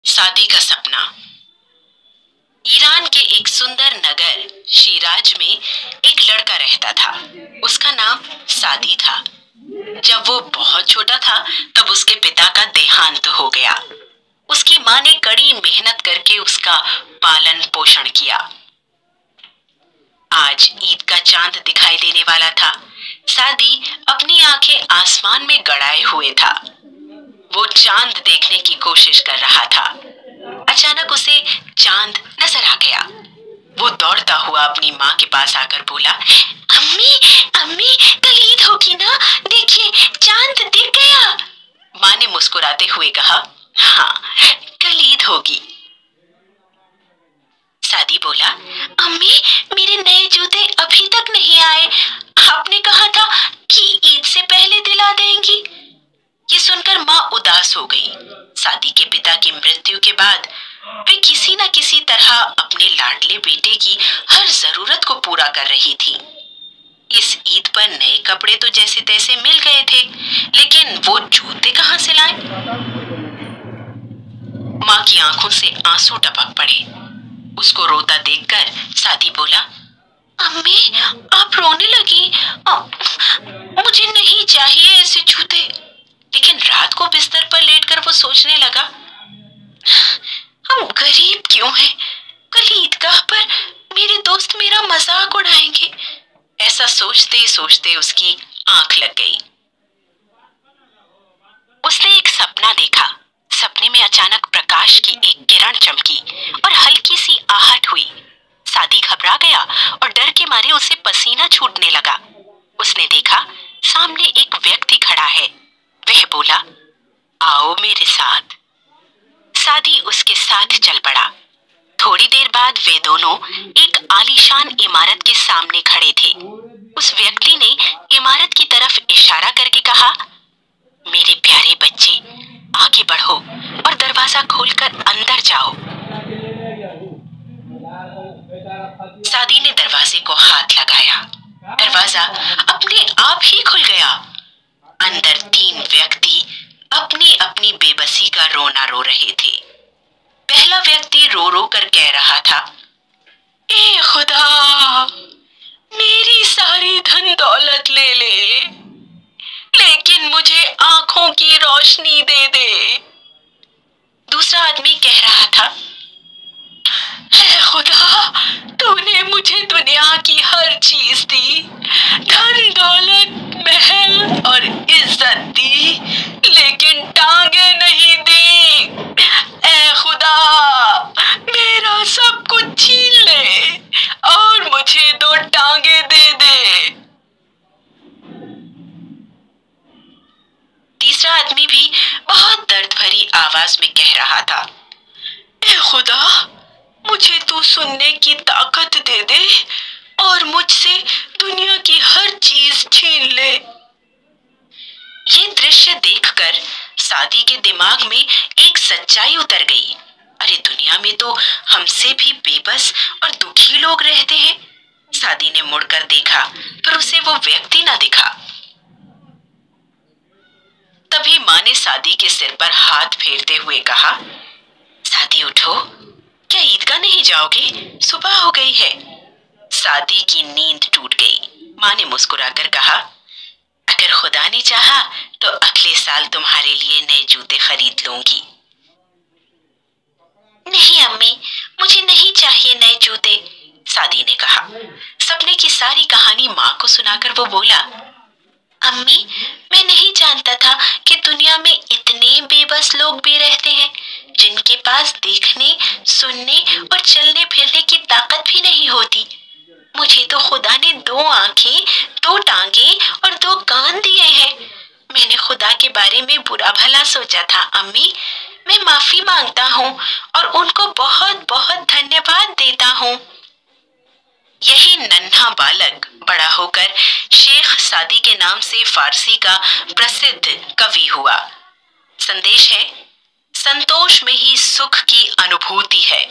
शादी का सपना। ईरान के एक सुंदर नगर शिराज में एक लड़का रहता था। उसका नाम सादी था। जब वो बहुत छोटा था तब उसके पिता का देहांत हो गया। उसकी माँ ने कड़ी मेहनत करके उसका पालन पोषण किया। आज ईद का चांद दिखाई देने वाला था। सादी अपनी आंखें आसमान में गड़ाए हुए था। वो चांद देखने की कोशिश कर रहा था। अचानक उसे चांद नजर आ गया। वो दौड़ता हुआ अपनी माँ के पास आकर बोला, अम्मी अम्मी, कल ईद होगी ना, देखिए चांद दिख गया। माँ ने मुस्कुराते हुए कहा, हाँ कल ईद होगी। सादी बोला, अम्मी मेरे नए जूते अभी तक नहीं आए, आपने कहा था कि ईद से पहले दिला देंगी। ये सुनकर माँ उदास हो गई। सादी के पिता की मृत्यु के बाद वे किसी न किसी तरह अपने लाडले बेटे की हर जरूरत को पूरा कर रही थी। इस ईद पर नए कपड़े तो जैसे तैसे मिल गए थे, लेकिन वो जूते कहाँ से लाएं? माँ की आंखों से आंसू टपक पड़े। उसको रोता देखकर सादी बोला, अम्मी आप रोने लगी, मुझे नहीं चाहिए ऐसे जूते। लेकिन रात को बिस्तर पर लेटकर वो सोचने लगा, हम गरीब क्यों हैं? कल ईदगाह पर मेरे दोस्त मेरा मजाक उड़ाएंगे। ऐसा सोचते ही सोचते उसकी आंख लग गई। उसने एक सपना देखा। सपने में अचानक प्रकाश की एक किरण चमकी और हल्की सी आहट हुई। सादी घबरा गया और डर के मारे उसे पसीना छूटने लगा। उसने देखा सामने एक व्यक्ति खड़ा है। वह बोला, आओ मेरे साथ। सादी उसके साथ चल पड़ा। थोड़ी देर बाद वे दोनों एक आलीशान इमारत के सामने खड़े थे। उस व्यक्ति ने इमारत की तरफ इशारा करके कहा, मेरे प्यारे बच्चे आगे बढ़ो और दरवाजा खोलकर अंदर जाओ। सादी ने दरवाजे को हाथ लगाया। दरवाजा अपने आप ही खुल गया। अंदर तीन व्यक्ति अपनी अपनी बेबसी का रोना रो रहे थे। पहला व्यक्ति रो रो कर कह रहा था, ए खुदा मेरी सारी धन दौलत ले ले, लेकिन मुझे आंखों की रोशनी दे दे। दूसरा आदमी कह रहा था, हे खुदा तूने मुझे दुनिया की हर चीज दी, धन दौलत महल और इज्जत दी, लेकिन टांगे नहीं दी। ए खुदा मेरा सब कुछ छीन ले और मुझे दो टांगे दे दे। तीसरा आदमी भी बहुत दर्द भरी आवाज में कह रहा था, ए खुदा मुझे तू सुनने की ताकत दे दे और मुझसे दुनिया की हर चीज छीन ले। ये दृश्य देखकर सादी के दिमाग में एक सच्चाई उतर गई। अरे दुनिया में तो हमसे भी बेबस और दुखी लोग रहते हैं। सादी ने मुड़कर देखा पर उसे वो व्यक्ति ना दिखा। तभी माँ ने सादी के सिर पर हाथ फेरते हुए कहा, सादी उठो, क्या ईदगाह नहीं जाओगे? सुबह हो गई है। सादी की नींद टूट गई। माँ ने मुस्कुराकर कहा, अगर खुदा ने चाहा तो अगले साल तुम्हारे लिए नए जूते खरीद लूंगी। नहीं अम्मी मुझे नहीं चाहिए नए जूते, सादी ने कहा। सपने की सारी कहानी माँ को सुनाकर वो बोला, अम्मी मैं नहीं जानता था कि दुनिया में इतने बेबस लोग भी रहते हैं जिनके पास देखने, सुनने और चलने फिरने की ताकत भी नहीं होती। मुझे तो खुदा ने दो आंखें, दो टांगे और दो कान दिए हैं। मैंने खुदा के बारे में बुरा भला सोचा था अम्मी। मैं माफी मांगता हूँ और उनको बहुत बहुत धन्यवाद देता हूँ। यही नन्हा बालक बड़ा होकर शेख सादी के नाम से फारसी का प्रसिद्ध कवि हुआ। संदेश है, संतोष में ही सुख की अनुभूति है।